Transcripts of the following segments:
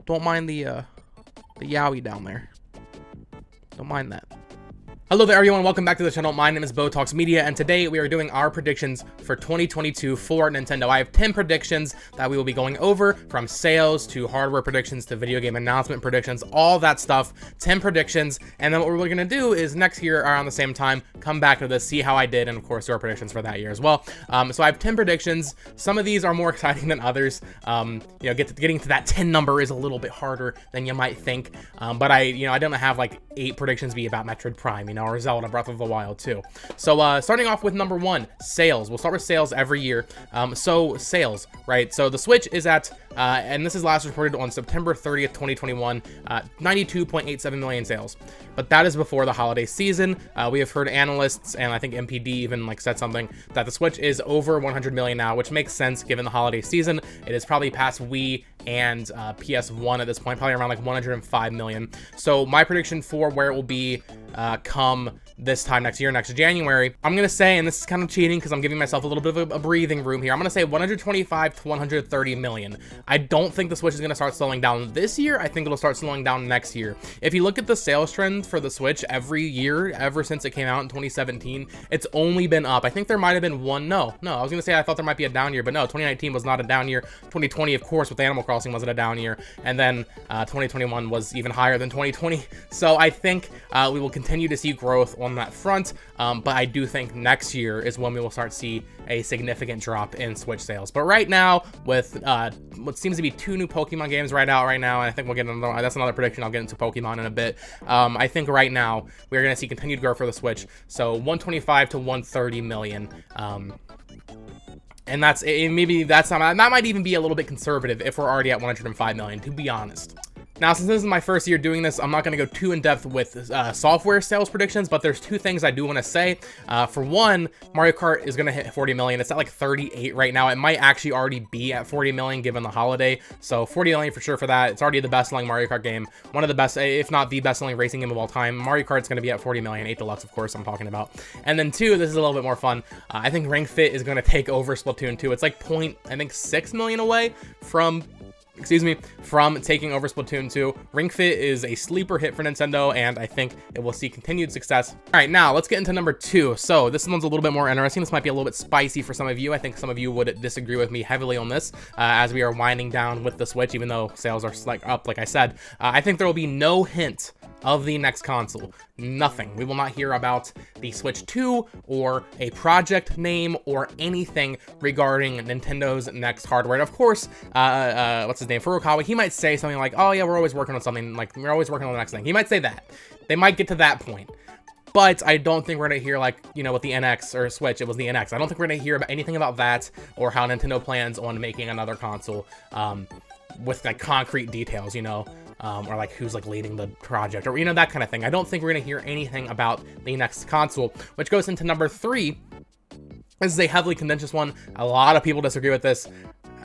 Don't mind the Yowie down there. Don't mind that. Hello there everyone, welcome back to the channel. My name is BoTalksMedia, and today we are doing our predictions for 2022 for Nintendo. I have 10 predictions that we will be going over, from sales to hardware predictions to video game announcement predictions, all that stuff. 10 predictions, and then what we're going to do is next year around the same time, come back to this, see how I did, and of course do our predictions for that year as well. So I have 10 predictions. Some of these are more exciting than others. You know, getting to that 10 number is a little bit harder than you might think. But I don't have like 8 predictions be about Metroid Prime, or Zelda Breath of the Wild too. So starting off with number 1, sales. We'll start with sales every year. So sales, right? So the Switch is at, and this is last reported on September 30th, 2021, 92.87 million sales. But that is before the holiday season. We have heard analysts, and I think MPD even said something, that the Switch is over 100 million now, which makes sense given the holiday season. It is probably past Wii and PS1 at this point, probably around like 105 million. So my prediction for where it will be come this time next year, next January, I'm gonna say, and this is kind of cheating because I'm giving myself a little bit of a breathing room here, I'm gonna say 125 to 130 million. I don't think the Switch is gonna start slowing down this year. I think it'll start slowing down next year. If you look at the sales trend for the Switch every year ever since it came out in 2017, it's only been up. I think there might have been one, no, I was gonna say I thought there might be a down year, but no, 2019 was not a down year. 2020, of course, with Animal Crossing wasn't a down year, and then 2021 was even higher than 2020. So I think we will continue to see growth on that front, but I do think next year is when we will start to see a significant drop in Switch sales. But right now, with what seems to be 2 new Pokemon games right now, and I think we'll get another, that's another prediction, I'll get into Pokemon in a bit. I think right now we're gonna see continued growth for the Switch, so 125 to 130 million. And that's, maybe that's not, that might even be a little bit conservative if we're already at 105 million, to be honest. Now, since this is my first year doing this, I'm not going to go too in-depth with software sales predictions, but there's 2 things I do want to say. For one, Mario Kart is going to hit 40 million. It's at like 38 right now. It might actually already be at 40 million given the holiday. So 40 million for sure for that. It's already the best-selling Mario Kart game. One of the best, if not the best-selling racing game of all time. Mario Kart's going to be at 40 million. 8 Deluxe, of course, I'm talking about. And then 2, this is a little bit more fun. I think Ring Fit is going to take over Splatoon 2. It's like 6 million away from taking over Splatoon 2. Ring Fit is a sleeper hit for Nintendo, and I think it will see continued success. All right, now let's get into number 2. So this one's a little bit more interesting. This might be a little bit spicy for some of you. I think some of you would disagree with me heavily on this as we are winding down with the Switch, even though sales are up, like I said. I think there will be no hint of the next console. Nothing. We will not hear about the Switch 2 or a project name or anything regarding Nintendo's next hardware. And of course, what's his name, Furukawa, he might say something like, oh yeah, we're always working on something, like we're always working on the next thing. He might say that. They might get to that point. But I don't think we're going to hear, like, with the NX or Switch, it was the NX. I don't think we're going to hear about anything about that or how Nintendo plans on making another console with, like, concrete details, or like who's like leading the project, or that kind of thing. I don't think we're gonna hear anything about the next console, which goes into number 3. This is a heavily contentious one. A lot of people disagree with this.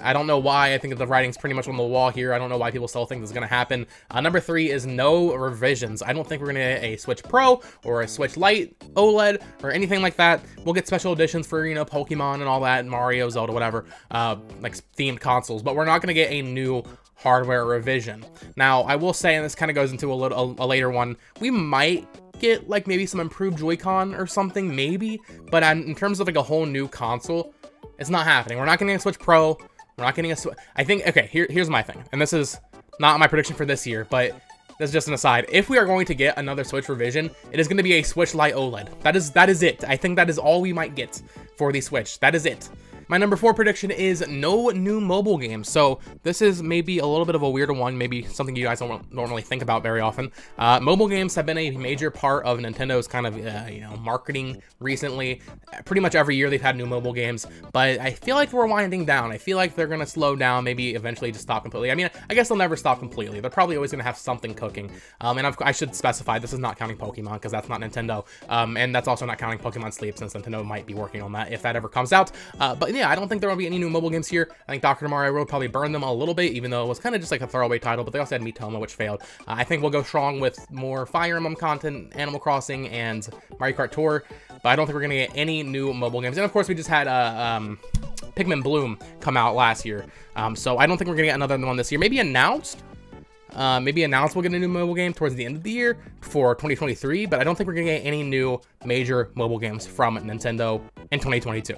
I don't know why. I think the writing's pretty much on the wall here. I don't know why people still think this is going to happen. Number 3 is no revisions. I don't think we're going to get a Switch Pro or a Switch Lite OLED or anything like that. We'll get special editions for, Pokemon and all that, Mario, Zelda, whatever, like themed consoles, but we're not going to get a new hardware revision. Now, I will say, and this kind of goes into a later one, we might get like maybe some improved Joy-Con or something, maybe, but in terms of like a whole new console, it's not happening. We're not getting a Switch Pro. We're not getting a Switch. I think, okay, here's my thing, and this is not my prediction for this year, but this is just an aside. If we are going to get another Switch revision, it is going to be a Switch Lite OLED. That is it. I think that is all we might get for the Switch. That is it. My number 4 prediction is no new mobile games. So this is maybe a little bit of a weirder one, maybe something you guys don't really think about very often. Mobile games have been a major part of Nintendo's kind of, marketing recently. Pretty much every year they've had new mobile games, but I feel like we're winding down. I feel like they're going to slow down, maybe eventually just stop completely. I mean, I guess they'll never stop completely. They're probably always going to have something cooking. And I should specify, this is not counting Pokemon, because that's not Nintendo. And that's also not counting Pokemon Sleep, since Nintendo might be working on that if that ever comes out. But yeah, I don't think there will be any new mobile games here. I think Dr. Mario will probably burn them a little bit, even though it was kind of just like a throwaway title, but they also had Miitoma, which failed. I think we'll go strong with more Fire Emblem content, Animal Crossing, and Mario Kart Tour, but I don't think we're going to get any new mobile games. And of course, we just had Pikmin Bloom come out last year, so I don't think we're going to get another one this year. Maybe announced, maybe announce we'll get a new mobile game towards the end of the year for 2023, but I don't think we're gonna get any new major mobile games from Nintendo in 2022.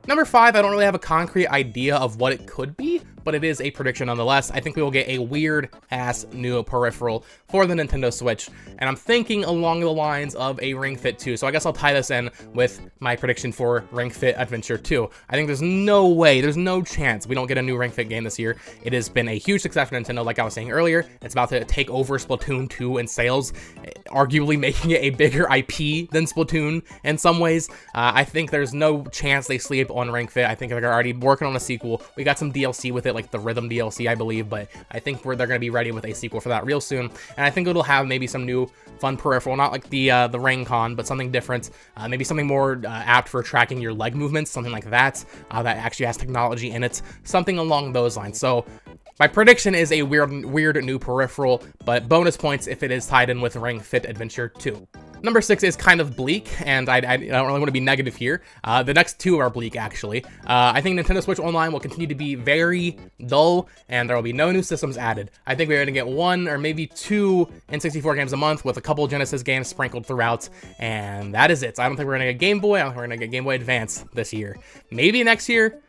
Number 5, I don't really have a concrete idea of what it could be, but it is a prediction nonetheless. I think we will get a weird-ass new peripheral for the Nintendo Switch, and I'm thinking along the lines of a Ring Fit 2, so I guess I'll tie this in with my prediction for Ring Fit Adventure 2. I think there's no way, there's no chance we don't get a new Ring Fit game this year. It has been a huge success for Nintendo, like I was saying earlier. It's about to take over Splatoon 2 in sales, arguably making it a bigger IP than Splatoon in some ways. I think there's no chance they sleep on Ring Fit. I think they're already working on a sequel. We got some DLC with it, like the Rhythm DLC, I believe, but I think they're going to be ready with a sequel for that real soon. And I think it'll have maybe some new fun peripheral, not like the Ring Con, but something different, maybe something more apt for tracking your leg movements, something like that, that actually has technology in it, something along those lines. So my prediction is a weird new peripheral, but bonus points if it is tied in with Ring Fit Adventure 2. Number 6 is kind of bleak, and I don't really want to be negative here. The next 2 are bleak, actually. I think Nintendo Switch Online will continue to be very dull, and there will be no new systems added. I think we're going to get 1 or maybe 2 N64 games a month with a couple Genesis games sprinkled throughout, and that is it. So I don't think we're going to get Game Boy. I don't think we're going to get Game Boy Advance this year. Maybe next year.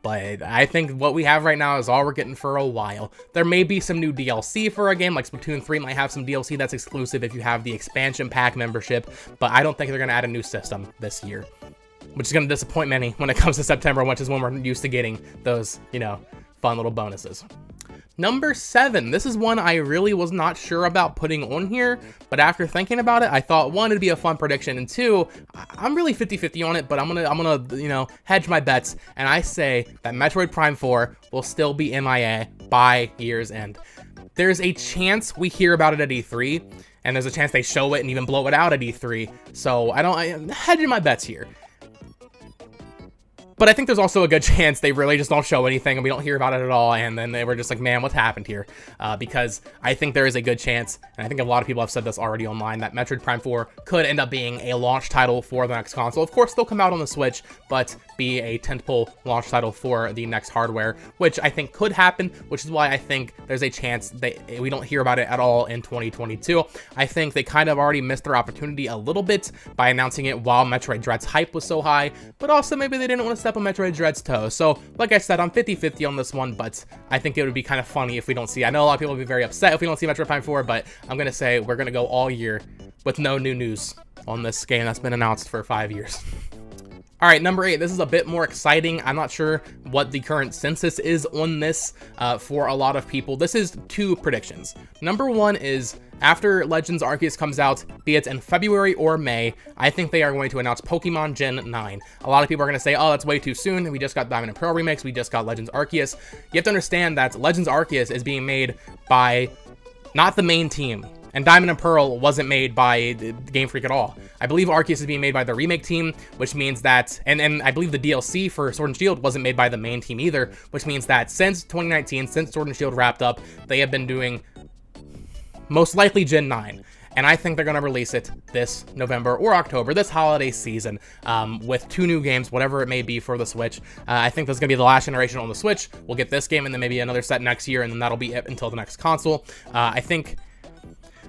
But I think what we have right now is all we're getting for a while. There may be some new DLC for a game, like Splatoon 3 might have some DLC that's exclusive if you have the expansion pack membership, but I don't think they're going to add a new system this year, which is going to disappoint many when it comes to September, which is when we're used to getting those, you know, fun little bonuses. Number 7, this is one I really was not sure about putting on here, but after thinking about it, I thought 1, it'd be a fun prediction, and 2, I'm really 50-50 on it, but I'm gonna, you know, hedge my bets, and I say that Metroid Prime 4 will still be MIA by year's end. There's a chance we hear about it at E3, and there's a chance they show it and even blow it out at E3, so I'm hedging my bets here. But I think there's also a good chance they really just don't show anything and we don't hear about it at all, and then they were just like, man, what happened here? Because I think there is a good chance, and I think a lot of people have said this already online, that Metroid Prime 4 could end up being a launch title for the next console. Of course, they'll come out on the Switch, but be a tentpole launch title for the next hardware, which I think could happen, which is why I think there's a chance that we don't hear about it at all in 2022. I think they kind of already missed their opportunity a little bit by announcing it while Metroid Dread's hype was so high, but also maybe they didn't want to step on Metroid Dread's toe. So, like I said, I'm 50-50 on this one, but I think it would be kind of funny if we don't see. I know a lot of people will be very upset if we don't see Metroid Prime 4, but I'm going to say we're going to go all year with no new news on this game that's been announced for 5 years. All right, number 8, this is a bit more exciting. I'm not sure what the current census is on this for a lot of people. This is 2 predictions. Number 1 is after Legends Arceus comes out, be it in February or May, I think they are going to announce Pokemon Gen 9. A lot of people are going to say, oh, that's way too soon. We just got Diamond and Pearl remakes. We just got Legends Arceus. You have to understand that Legends Arceus is being made by not the main team. And Diamond and Pearl wasn't made by Game Freak at all. I believe Arceus is being made by the remake team, which means that, and I believe the DLC for Sword and Shield wasn't made by the main team either, which means that since 2019, since Sword and Shield wrapped up, they have been doing most likely Gen 9. And I think they're going to release it this November or October, this holiday season, with 2 new games, whatever it may be for the Switch. I think this is going to be the last generation on the Switch. We'll get this game and then maybe another set next year, and then that'll be it until the next console. I think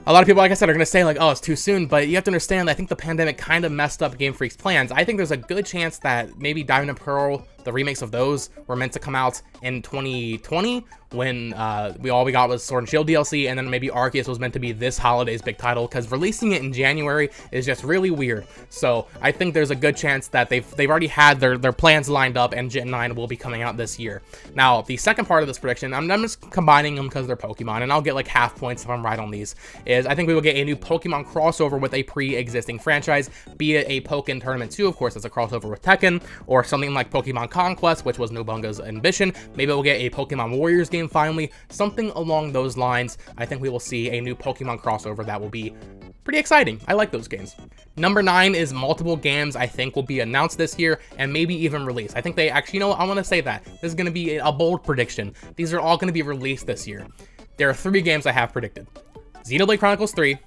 a lot of people, like I said, are going to say, like, oh, it's too soon, but you have to understand, I think the pandemic kind of messed up Game Freak's plans. I think there's a good chance that maybe Diamond and Pearl, the remakes of those, were meant to come out in 2020, when all we got was Sword and Shield DLC, and then maybe Arceus was meant to be this holiday's big title, because releasing it in January is just really weird. So I think there's a good chance that they've already had their plans lined up, and Gen 9 will be coming out this year. Now, the second part of this prediction, I'm just combining them because they're Pokemon, and I'll get like half points if I'm right on these, is I think we will get a new Pokemon crossover with a pre-existing franchise, be it a Pokken Tournament 2, of course, that's a crossover with Tekken, or something like Pokemon Conquest, which was Nobunga's ambition. Maybe we'll get a Pokemon Warriors game finally, something along those lines. I think we will see a new Pokemon crossover that will be pretty exciting. I like those games. Number 9 is multiple games I think will be announced this year and maybe even released. I think they actually, you know what, I want to say that. This is going to be a bold prediction. These are all going to be released this year. There are 3 games I have predicted. Xenoblade Chronicles 3,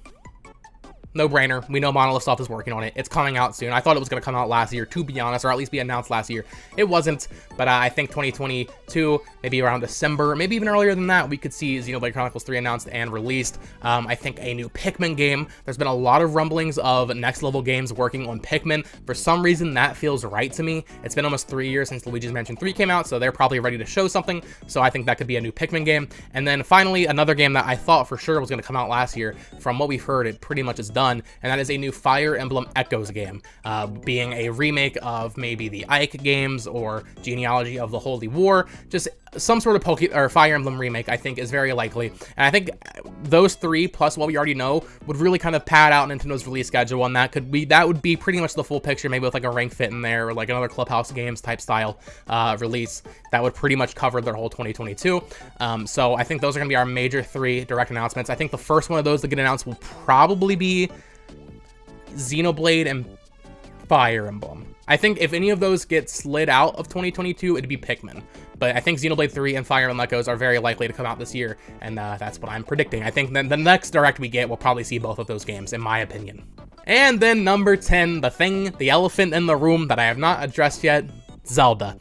No brainer. We know Monolith Soft is working on it. It's coming out soon. I thought it was going to come out last year, to be honest, or at least be announced last year. It wasn't, but I think 2022, maybe around December, maybe even earlier than that, we could see Xenoblade Chronicles 3 announced and released. I think a new Pikmin game. There's been a lot of rumblings of Next Level Games working on Pikmin. For some reason, that feels right to me. It's been almost 3 years since Luigi's Mansion 3 came out, so they're probably ready to show something. So I think that could be a new Pikmin game. And then finally, another game that I thought for sure was going to come out last year. From what we've heard, it pretty much is done, and that is a new Fire Emblem Echoes game, being a remake of maybe the Ike games or Genealogy of the Holy War. Just some sort of Fire Emblem remake, I think, is very likely. And I think those three, plus what we already know, would really kind of pad out Nintendo's release schedule, and that would be pretty much the full picture, maybe with like a Ring Fit in there, or like another Clubhouse Games type style release. That would pretty much cover their whole 2022. So I think those are going to be our major 3 direct announcements. I think the first one of those that get announced will probably be Xenoblade and Fire Emblem. I think if any of those get slid out of 2022, it'd be Pikmin. But I think Xenoblade 3 and Fire Emblem Echoes are very likely to come out this year, and that's what I'm predicting. I think then the next Direct we get, we'll probably see both of those games, in my opinion. And then number 10, the elephant in the room that I have not addressed yet, Zelda.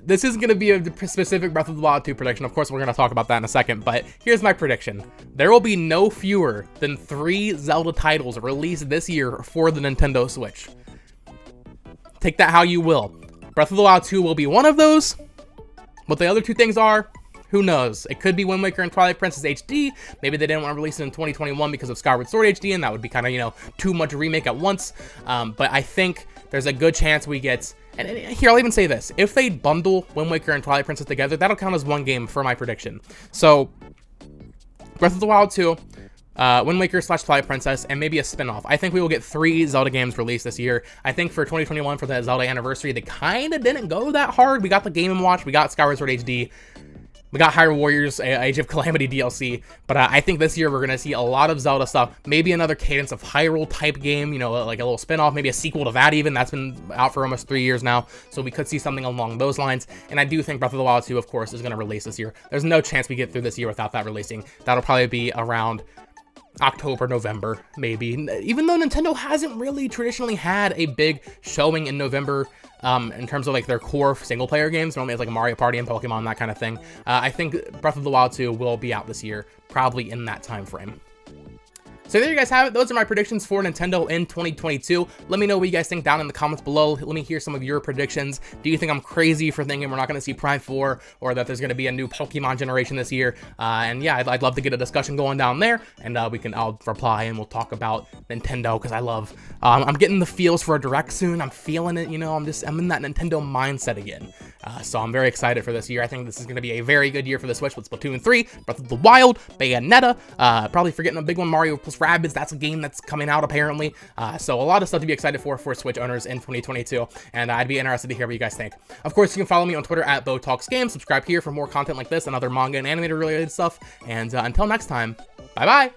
This isn't going to be a specific Breath of the Wild 2 prediction. Of course, we're going to talk about that in a second, but here's my prediction. There will be no fewer than 3 Zelda titles released this year for the Nintendo Switch. Take that how you will. Breath of the Wild 2 will be one of those. What the other 2 things are, who knows? It could be Wind Waker and Twilight Princess HD. Maybe they didn't want to release it in 2021 because of Skyward Sword HD, and that would be kind of, too much remake at once. But I think there's a good chance we get... And here, I'll even say this. If they bundle Wind Waker and Twilight Princess together, that'll count as one game for my prediction. So, Breath of the Wild 2, Wind Waker / Twilight Princess, and maybe a spin-off. I think we will get 3 Zelda games released this year. I think for 2021, for the Zelda anniversary, they kind of didn't go that hard. We got the Game & Watch, we got Skyward Sword HD, we got Hyrule Warriors Age of Calamity DLC, but I think this year we're going to see a lot of Zelda stuff, maybe another Cadence of Hyrule type game, like a little spin-off, maybe a sequel to that even. That's been out for almost 3 years now, so we could see something along those lines. And I do think Breath of the Wild 2, of course, is going to release this year. There's no chance we get through this year without that releasing. That'll probably be around October, November, maybe. Even though Nintendo hasn't really traditionally had a big showing in November in terms of like their core single player games. Normally it's like Mario Party and Pokemon, that kind of thing. I think Breath of the Wild 2 will be out this year, probably in that time frame. So there you guys have it. Those are my predictions for Nintendo in 2022. Let me know what you guys think down in the comments below. Let me hear some of your predictions. Do you think I'm crazy for thinking we're not going to see Prime 4, or that there's going to be a new Pokemon generation this year? And yeah, I'd love to get a discussion going down there, and I'll reply and we'll talk about Nintendo, because I love, I'm getting the feels for a Direct soon. I'm feeling it, I'm in that Nintendo mindset again. So I'm very excited for this year. I think this is going to be a very good year for the Switch with Splatoon 3, Breath of the Wild, Bayonetta, probably forgetting a big one, Mario plus Rabbids. That's a game that's coming out apparently. So a lot of stuff to be excited for Switch owners in 2022, and I'd be interested to hear what you guys think. Of course, you can follow me on Twitter at BoTalksGames. Subscribe here for more content like this and other manga and animated related stuff. And until next time, bye-bye!